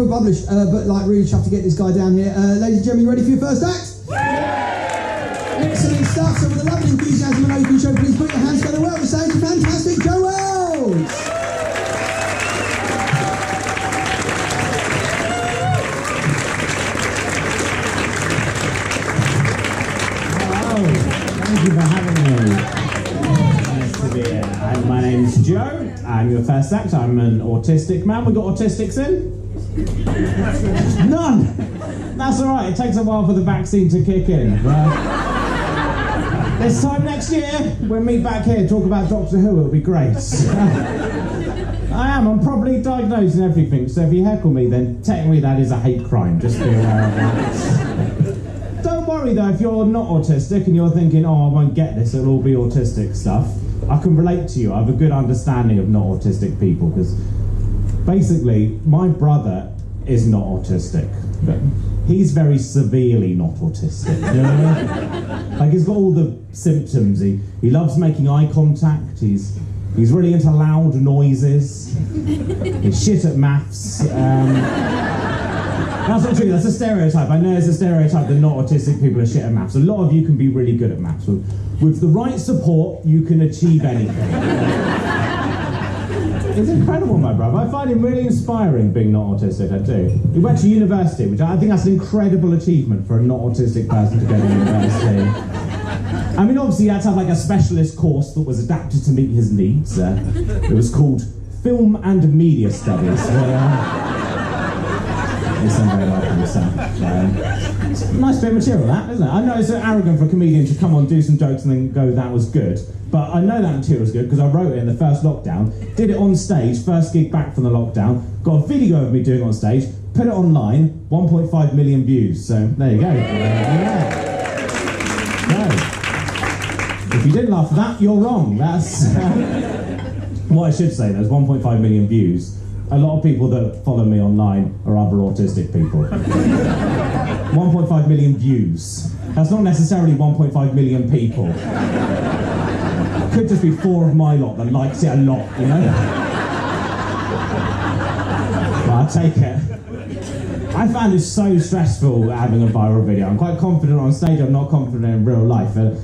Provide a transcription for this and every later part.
Published, but like really chuffed to get this guy down here. Ladies and gentlemen, you ready for your first act? Yeah! Excellent stuff. So with a lot of enthusiasm and open show, please put your hands together. Well, the stage is fantastic, Joe Wells. Thank you for having me. Nice to be here. My name's Joe. I'm your first act. I'm an autistic man. We got autistics in? None! That's alright. It takes a while for the vaccine to kick in. This time next year, we'll meet back here, talk about Doctor Who. It'll be great. I'm properly diagnosed and everything, so if you heckle me, then technically that is a hate crime. Just be aware of that. Don't worry though, if you're not autistic and you're thinking, oh, I won't get this, it'll all be autistic stuff, I can relate to you. I have a good understanding of not autistic people, because basically, my brother is not autistic, but he's very severely not autistic, you know? Like, he's got all the symptoms. He loves making eye contact, he's really into loud noises, he's shit at maths. That's not true, that's a stereotype. I know it's a stereotype that not autistic people are shit at maths. A lot of you can be really good at maths. With the right support, you can achieve anything. It's incredible, my brother. I find him really inspiring being not autistic, I do. He went to university, which I think that's an incredible achievement for a not autistic person to go to university. I mean, obviously he had to have like a specialist course that was adapted to meet his needs. It was called Film and Media Studies. It's very like himself. Nice bit of material, that, isn't it? I know it's so arrogant for a comedian to come on, do some jokes and then go, that was good. But I know that material was good because I wrote it in the first lockdown, did it on stage, first gig back from the lockdown, got a video of me doing it on stage, put it online, 1.5 million views. So there you go. If you didn't laugh at that, you're wrong. That's what I should say. There's 1.5 million views. A lot of people that follow me online are other autistic people. 1.5 million views. That's not necessarily 1.5 million people. It could just be 4 of my lot that likes it a lot, you know? But I'll take it. I found it so stressful having a viral video. I'm quite confident on stage, I'm not confident in real life. A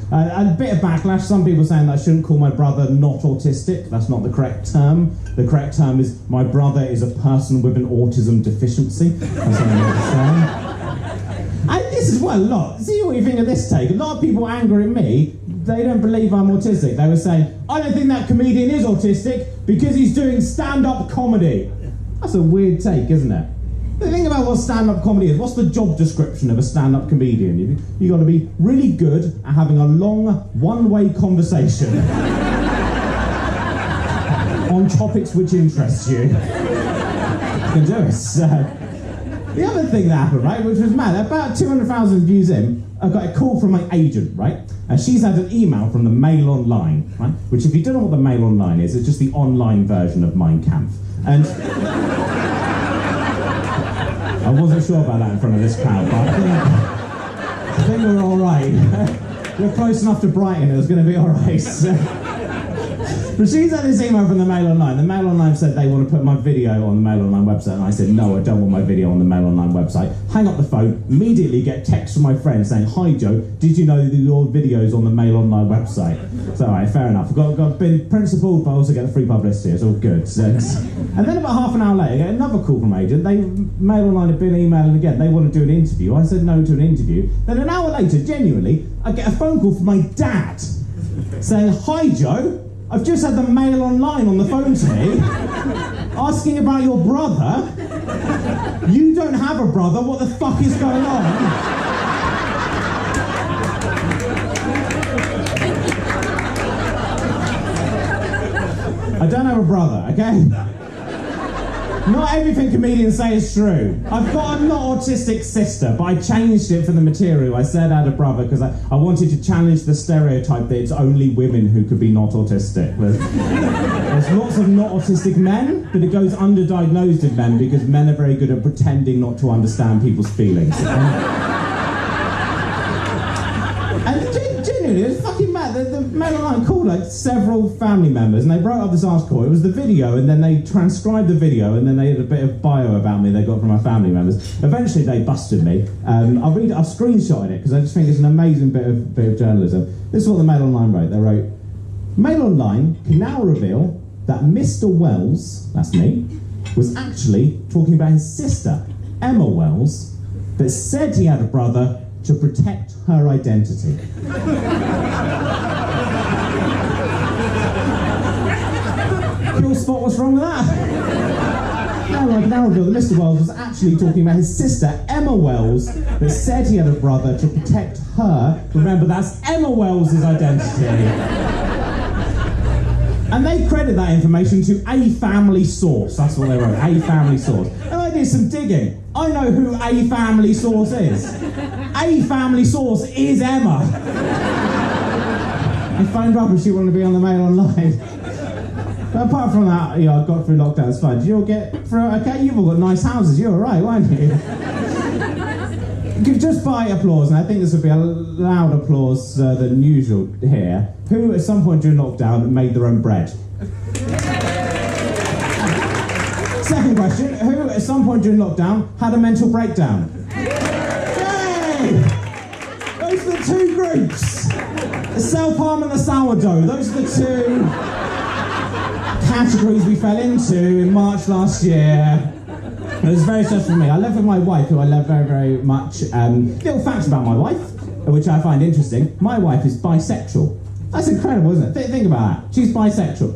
bit of backlash, some people saying that I shouldn't call my brother not autistic. That's not the correct term. The correct term is, my brother is a person with an autism deficiency. That's what I'm saying. And this is what a lot, see what you think of this take. A lot of people angry at me, they don't believe I'm autistic. They were saying, I don't think that comedian is autistic because he's doing stand-up comedy. That's a weird take, isn't it? Think about what stand-up comedy is. What's the job description of a stand-up comedian? You've got to be really good at having a long, one-way conversation on topics which interest you. You can do it. The other thing that happened, right, which was mad, about 200,000 views in, I got a call from my agent, right? And she's had an email from the Mail Online, right? Which, if you don't know what the Mail Online is, it's just the online version of Mein Kampf. And I wasn't sure about that in front of this crowd, but I think we're all right. We're close enough to Brighton, it was going to be all right. But she's had this email from the Mail Online. The Mail Online said they want to put my video on the Mail Online website, and I said, no, I don't want my video on the Mail Online website. Hang up the phone, immediately get text from my friend saying, hi Joe, did you know that your video's on the Mail Online website? So, all right, fair enough. Got been principled, but also get the free publicity. It's all good. So, and then about half an hour later, I get another call from agent. Mail Online had been emailing again. They want to do an interview. I said no to an interview. Then an hour later, genuinely, I get a phone call from my dad saying, hi Joe, I've just had the Mail Online on the phone to me, asking about your brother. You don't have a brother, what the fuck is going on? I don't have a brother, okay? Not everything comedians say is true. I've got a not autistic sister, but I changed it for the material. I said I had a brother because I wanted to challenge the stereotype that it's only women who could be not autistic. There's lots of not autistic men, but it goes underdiagnosed in men because men are very good at pretending not to understand people's feelings. And genuinely, it was fucking mad. The Mail Online called like several family members, and they wrote up this article. It was the video, and then they transcribed the video, and then they had a bit of bio about me they got from my family members. Eventually, they busted me. I've screenshotted it because I just think it's an amazing bit of journalism. This is what the Mail Online wrote. They wrote, Mail Online can now reveal that Mr. Wells, that's me, was actually talking about his sister, Emma Wells, but said he had a brother to protect her identity. Can you all spot what's wrong with that? Now, like an hour ago, Mr. Wells was actually talking about his sister, Emma Wells, that said he had a brother to protect her. Remember, that's Emma Wells' identity. And they credit that information to a family source. That's what they wrote, a family source. And I did some digging. I know who a family source is. A family source is Emma. I phoned her up and she wanted to be on the Mail Online. But apart from that, I got through lockdown, it's fine. Did you all get through it okay? You've all got nice houses, you're alright, weren't you? Just by applause, and I think this would be a loud applause than usual here. Who at some point during lockdown made their own bread? Second question, who at some point during lockdown had a mental breakdown? Yay! Those are the two groups. The self-harm and the sourdough, those are the two categories we fell into in March last year. It was very stressful for me. I live with my wife, who I love very, very much. Little facts about my wife, which I find interesting. My wife is bisexual. That's incredible, isn't it? Think about that. She's bisexual.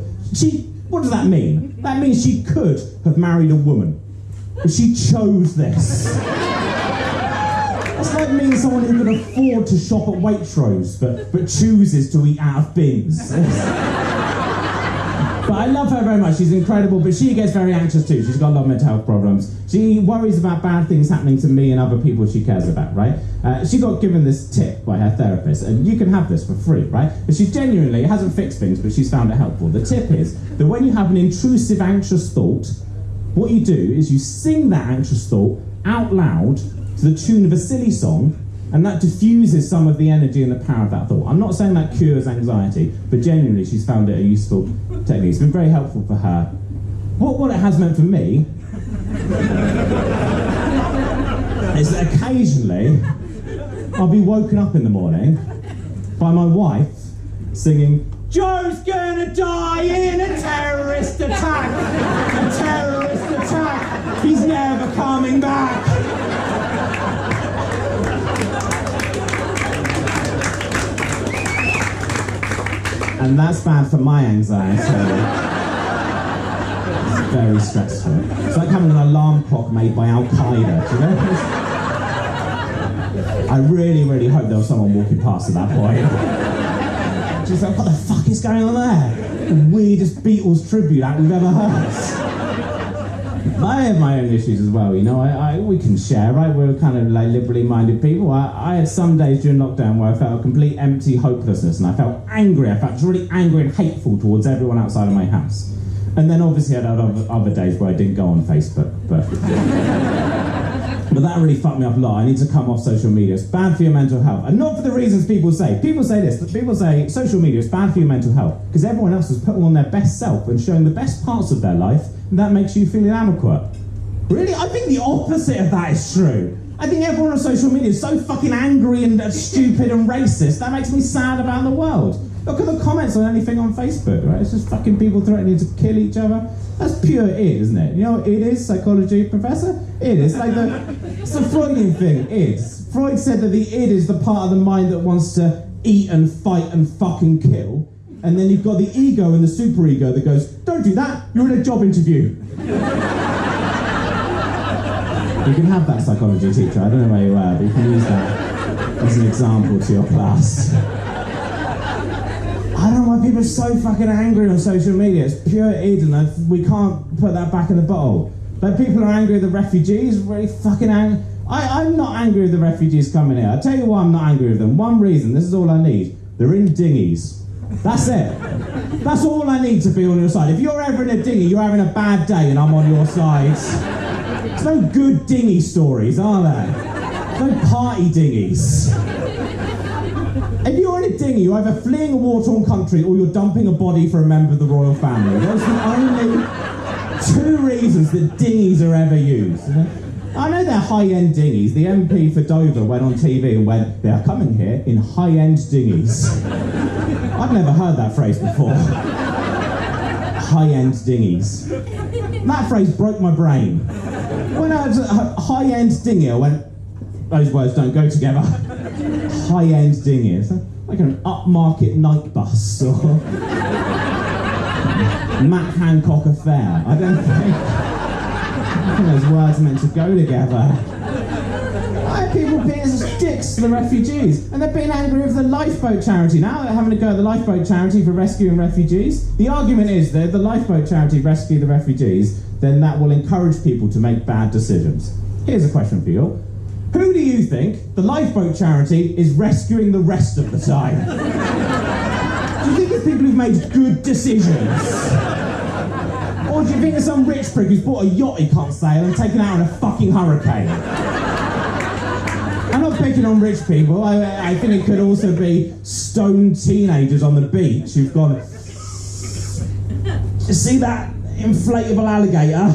What does that mean? That means she could have married a woman, but she chose this. That's like meaning someone who can afford to shop at Waitrose, but chooses to eat out of bins. But I love her very much, she's incredible, but she gets very anxious too. She's got a lot of mental health problems. She worries about bad things happening to me and other people she cares about, right? She got given this tip by her therapist, and you can have this for free, right? But she genuinely hasn't fixed things, but she's found it helpful. The tip is that when you have an intrusive, anxious thought, what you do is you sing that anxious thought out loud to the tune of a silly song, and that diffuses some of the energy and the power of that thought. I'm not saying that cures anxiety, but genuinely she's found it a useful technique. It's been very helpful for her. What it has meant for me is that occasionally I'll be woken up in the morning by my wife singing, "Joe's gonna die in a terrorist attack! A terrorist attack! He's never coming back!" And that's bad for my anxiety. It's very stressful. It's like having an alarm clock made by Al-Qaeda, do you know? I really, really hope there was someone walking past at that point. Just like, what the fuck is going on there? The weirdest Beatles tribute act we've ever heard. I have my own issues as well, you know, we can share, right? We're kind of like liberally minded people. I had some days during lockdown where I felt a complete empty hopelessness, and I felt angry. I felt just really angry and hateful towards everyone outside of my house. And then obviously I had other days where I didn't go on Facebook, but that really fucked me up a lot. I need to come off social media. It's bad for your mental health. And not for the reasons people say. People say this, people say social media is bad for your mental health because everyone else is putting on their best self and showing the best parts of their life, and that makes you feel inadequate. Really? I think the opposite of that is true. I think everyone on social media is so fucking angry and stupid and racist, that makes me sad about the world. Look at the comments on anything on Facebook, right? It's just fucking people threatening to kill each other. That's pure id, isn't it? You know what id is, psychology professor? Id, it's like it's a Freudian thing, id. Freud said that the id is the part of the mind that wants to eat and fight and fucking kill. And then you've got the ego and the superego that goes, don't do that, you're in a job interview. You can have that psychology teacher, I don't know where you are, but you can use that as an example to your class. I don't know why people are so fucking angry on social media. It's pure id, and we can't put that back in the bottle. Like, people are angry at the refugees, really fucking angry. I'm not angry with the refugees coming here. I'll tell you why I'm not angry with them. One reason, this is all I need. They're in dinghies. That's it. That's all I need to be on your side. If you're ever in a dinghy, you're having a bad day and I'm on your side. There's no good dinghy stories, are there? There's no party dinghies. If you're in a dinghy, you're either fleeing a war-torn country or you're dumping a body for a member of the royal family. Those are the only two reasons that dinghies are ever used. I know they're high-end dinghies. The MP for Dover went on TV and went, "They are coming here in high-end dinghies." I'd never heard that phrase before. High-end dinghies. That phrase broke my brain. When I was a high-end dinghy, I went, those words don't go together. High-end dinghy. It's like an upmarket night bus or Matt Hancock affair. I don't think those words are meant to go together. I have people being as dicks to the refugees, and they're being angry with the Lifeboat Charity. Now they're having a go at the Lifeboat Charity for rescuing refugees. The argument is that if the Lifeboat Charity rescue the refugees, then that will encourage people to make bad decisions. Here's a question for you. Who do you think the Lifeboat Charity is rescuing the rest of the time? Do you think it's people who've made good decisions? Or do you think it's some rich prick who's bought a yacht he can't sail and taken out in a fucking hurricane? I'm not picking on rich people. I think it could also be stoned teenagers on the beach who've gone, "You see that inflatable alligator?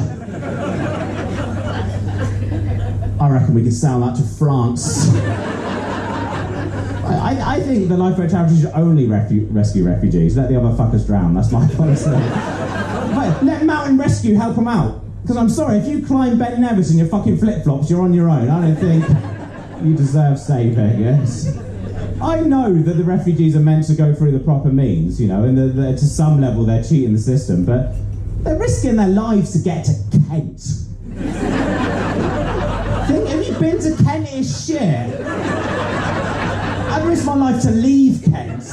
I reckon we could sell that to France." I think the Lifeboat Charity should only rescue refugees. Let the other fuckers drown. That's my policy. But let Mountain Rescue help them out. Because I'm sorry, if you climb Ben Nevis in your fucking flip-flops, you're on your own. I don't think you deserve saving, yes? I know that the refugees are meant to go through the proper means, you know, and to some level they're cheating the system, but they're risking their lives to get to Kent. Have you been to Kent? It's shit. I'd risk my life to leave Kent.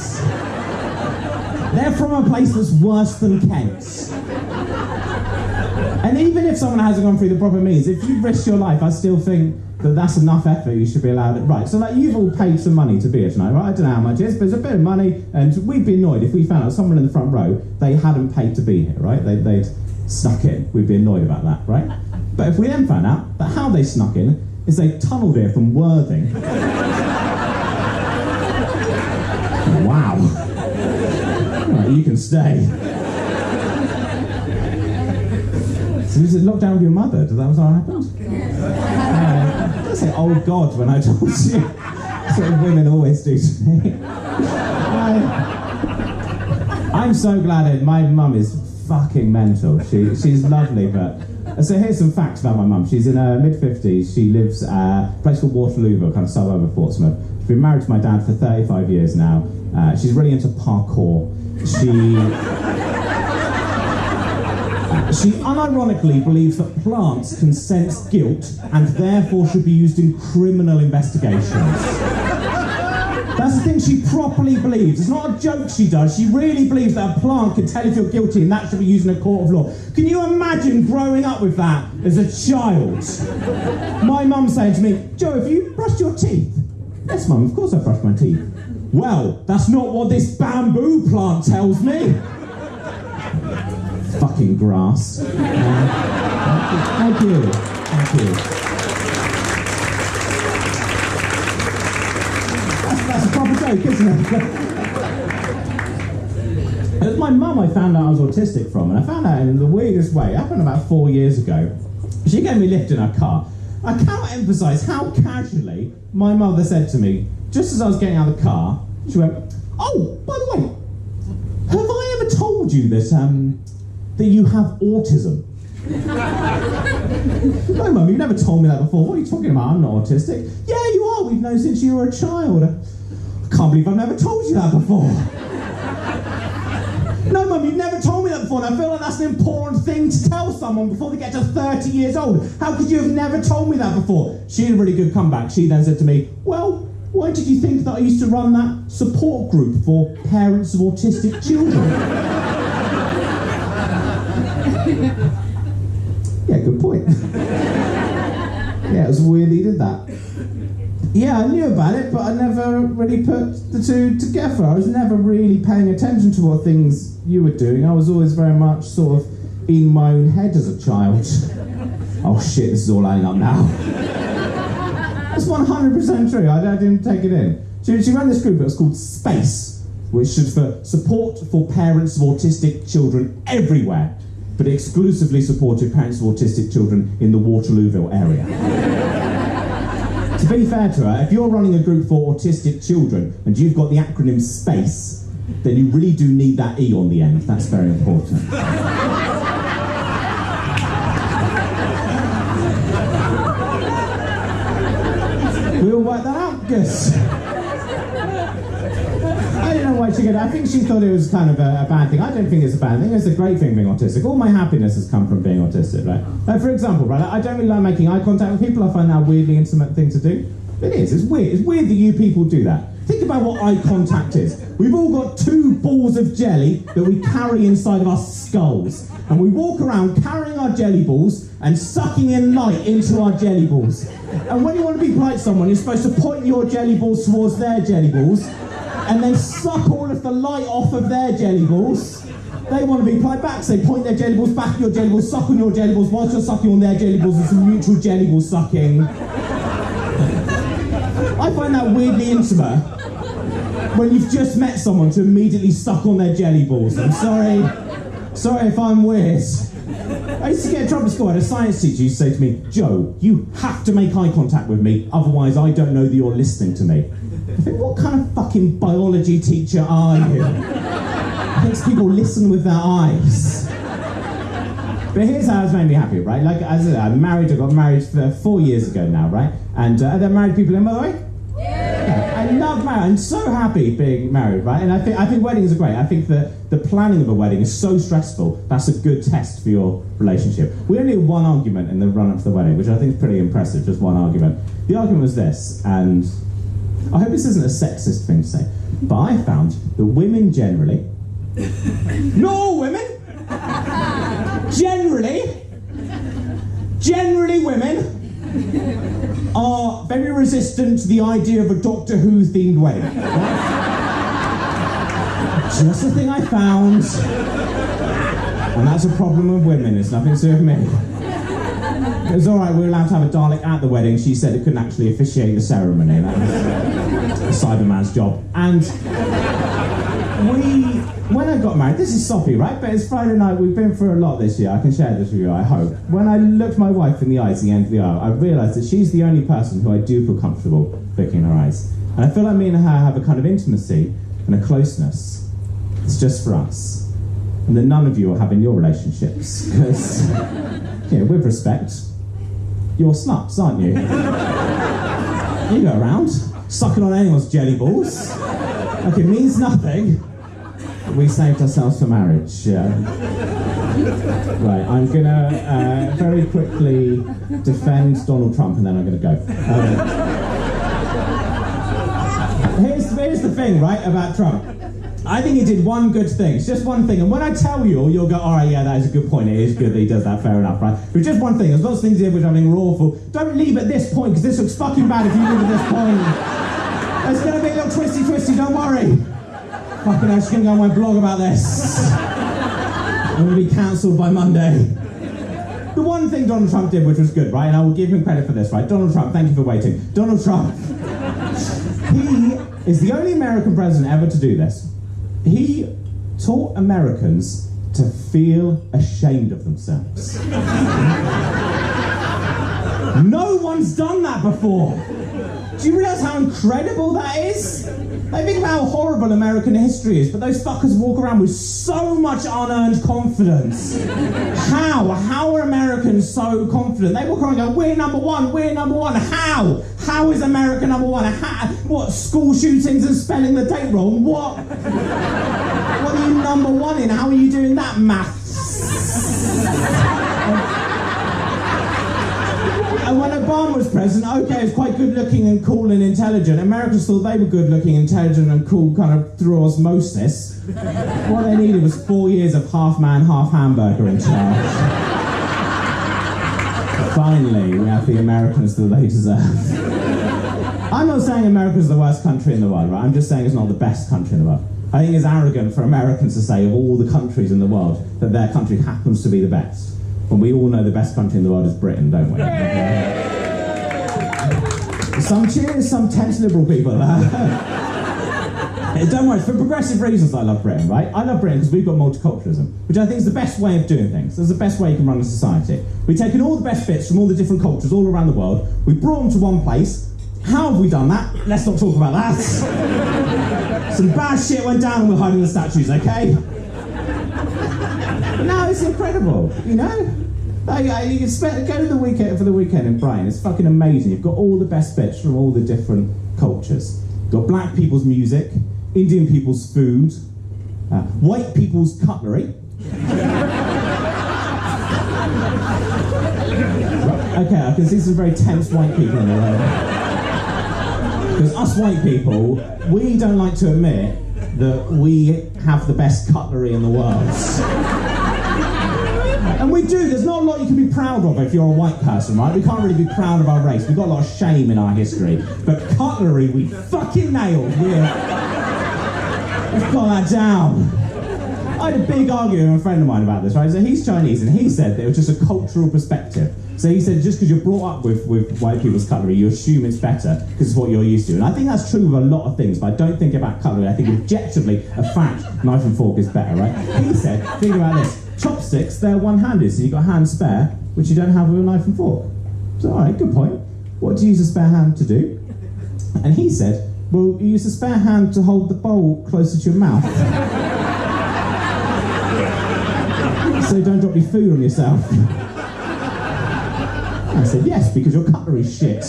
They're from a place that's worse than Kent. And even if someone hasn't gone through the proper means, if you risk your life, I still think that that's enough effort. You should be allowed it. Right, so like you've all paid some money to be here tonight, right? I don't know how much it is, but it's a bit of money, and we'd be annoyed if we found out someone in the front row, they hadn't paid to be here, right? They'd snuck in. We'd be annoyed about that, right? But if we then found out that how they snuck in is they tunnelled here from Worthing. Wow. Right, you can stay. So you said lockdown with your mother? That was what happened? I say, "Oh God," when I told you. That's what women always do to me. I'm so glad my mum is fucking mental. She's lovely, but... So here's some facts about my mum. She's in her mid-50s. She lives a place called Waterlooville, kind of suburb of Portsmouth. She's been married to my dad for 35 years now. She's really into parkour. She unironically believes that plants can sense guilt and therefore should be used in criminal investigations. That's the thing she properly believes. It's not a joke she does. She really believes that a plant can tell if you're guilty and that should be used in a court of law. Can you imagine growing up with that as a child? My mum saying to me, "Joe, have you brushed your teeth?" "Yes, Mum, of course I brushed my teeth." "Well, that's not what this bamboo plant tells me." Fucking grass. Thank you. Thank you. That's a proper joke, isn't it? It was my mum I found out I was autistic from, and I found out in the weirdest way. It happened about 4 years ago. She gave me a lift in her car. I cannot emphasise how casually my mother said to me, just as I was getting out of the car, she went, "Oh, by the way, have I ever told you that you have autism?" "No, Mum, you've never told me that before. What are you talking about? I'm not autistic." "Yeah, you are. We've known since you were a child." "I can't believe I've never told you that before." "No, Mum, you've never told me that before, and I feel like that's an important thing to tell someone before they get to 30 years old. How could you have never told me that before?" She had a really good comeback. She then said to me, "Well, why did you think that I used to run that support group for parents of autistic children?" Yeah, good point. Yeah, it was weird he did that. Yeah, I knew about it, but I never really put the two together. I was never really paying attention to what things you were doing. I was always very much sort of in my own head as a child. Oh shit, this is all adding up now. That's 100% true. I didn't take it in. She ran this group that was called SPACE, which stood for Support for Parents of Autistic Children Everywhere, but exclusively supported parents of autistic children in the Waterlooville area. To be fair to her, if you're running a group for autistic children and you've got the acronym SPACE, then you really do need that E on the end. That's very important. We all worked that out? Good. I don't know why she did. I think she thought it was kind of a bad thing. I don't think it's a bad thing. It's a great thing being autistic. All my happiness has come from being autistic, right? Like, for example, right, I don't really like making eye contact with people. I find that a weirdly intimate thing to do. It is. It's weird. It's weird that you people do that. Think about what eye contact is. We've all got 2 balls of jelly that we carry inside of our skulls. And we walk around carrying our jelly balls and sucking in light into our jelly balls. And when you want to be polite to someone, you're supposed to point your jelly balls towards their jelly balls and then suck all of the light off of their jelly balls. They want to be polite back, so they point their jelly balls back at your jelly balls, suck on your jelly balls whilst you're sucking on their jelly balls. It's some mutual jelly ball sucking. I find that weirdly intimate when you've just met someone to immediately suck on their jelly balls. I'm sorry if I'm weird. I used to get in trouble at school. I had a science teacher who used to say to me, "Joe, you have to make eye contact with me, otherwise I don't know that you're listening to me." I think, what kind of fucking biology teacher are you? Thinks people listen with their eyes. But here's how it's made me happy, right? Like, as I said, I'm married. I got married 4 years ago now, right? And are there married people in, by the way? Yeah. I love marriage. I'm so happy being married, right? And I think weddings are great. I think that the planning of a wedding is so stressful. That's a good test for your relationship. We only had one argument in the run-up to the wedding, which I think is pretty impressive, just one argument. The argument was this, and I hope this isn't a sexist thing to say, but I found that women generally, not all women, generally women are very resistant to the idea of a Doctor Who themed wedding. Just a thing I found, and that's a problem with women. It's nothing to do with me. It was all right. We were allowed to have a Dalek at the wedding. She said it couldn't actually officiate the ceremony. That was Cyberman's job. And when I got married, this is soppy, right? But it's Friday night. We've been through a lot this year. I can share this with you, I hope. When I looked my wife in the eyes at the end of the aisle, I realised that she's the only person who I do feel comfortable looking in her eyes. And I feel like me and her have a kind of intimacy and a closeness. It's just for us. And that none of you will have in your relationships. Because, you know, with respect, you're sluts, aren't you? You go around sucking on anyone's jelly balls. Like, it means nothing. We saved ourselves for marriage. Right, I'm gonna very quickly defend Donald Trump and then I'm gonna go. Here's the thing, right, about Trump. I think he did one good thing. It's just one thing. And when I tell you, you'll go, all right, yeah, that is a good point. It is good that he does that, fair enough, right? But just one thing. There's lots of things here which I think are awful. Don't leave at this point, because this looks fucking bad if you leave at this point. There's going to be a little twisty, don't worry. Fucking I'm just going to go on my blog about this. I'm going to be cancelled by Monday. The one thing Donald Trump did, which was good, right? And I will give him credit for this, right? Donald Trump, thank you for waiting. Donald Trump, he is the only American president ever to do this. He taught Americans to feel ashamed of themselves. No one's done that before. Do you realise how incredible that is? I think about how horrible American history is, but those fuckers walk around with so much unearned confidence. How? How are Americans so confident? They walk around and go, we're number one, we're number one. How? How is America number one? What, school shootings and spelling the date wrong? What? What are you number one in? How are you doing that, maths? And when Obama was president, okay, it was quite good-looking and cool and intelligent. Americans thought they were good-looking, intelligent and cool kind of through osmosis. What they needed was 4 years of half-man, half-hamburger in charge. Finally, we have the Americans that they deserve. I'm not saying America's the worst country in the world, right? I'm just saying it's not the best country in the world. I think it's arrogant for Americans to say of all the countries in the world that their country happens to be the best. When we all know the best country in the world is Britain, don't we? Some cheers, some tense liberal people. Don't worry, for progressive reasons I love Britain, right? I love Britain because we've got multiculturalism, which I think is the best way of doing things. It's the best way you can run a society. We've taken all the best bits from all the different cultures all around the world, we brought them to one place. How have we done that? Let's not talk about that. Some bad shit went down and we're hiding the statues, okay? But no, it's incredible, you know? You can go to the weekend for the weekend in Brighton. It's fucking amazing. You've got all the best bits from all the different cultures. You've got black people's music, Indian people's food, white people's cutlery. Okay, I can see some very tense white people in the room. Because us white people, we don't like to admit that we have the best cutlery in the world. And we do, there's not a lot you can be proud of if you're a white person, right? We can't really be proud of our race. We've got a lot of shame in our history. But cutlery, we fucking nailed. We've got that down. I had a big argument with a friend of mine about this, right? So he's Chinese, and he said that it was just a cultural perspective. So he said just because you're brought up with white people's cutlery, you assume it's better because it's what you're used to. And I think that's true with a lot of things, but I don't think about cutlery. I think objectively, a fact, knife and fork is better, right? He said, think about this. Chopsticks, they're one-handed, so you've got a hand spare, which you don't have with a knife and fork. So, all right, good point. What do you use a spare hand to do? And he said, well, you use a spare hand to hold the bowl closer to your mouth. So don't drop your food on yourself. I said, yes, because your cutlery's shit.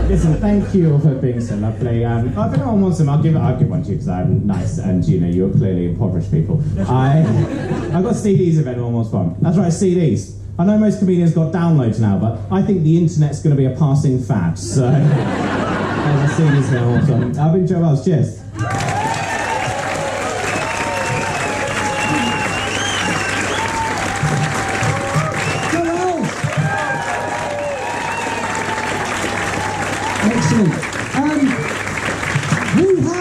Listen, thank you for being so lovely. If anyone wants them, I'll give one to you because I'm nice and, you know, you're clearly impoverished people. I've got CDs if anyone wants one. That's right, CDs. I know most comedians got downloads now, but I think the internet's going to be a passing fad, so... there's a CDs now also. I've been Joe Wells, cheers. Excellent.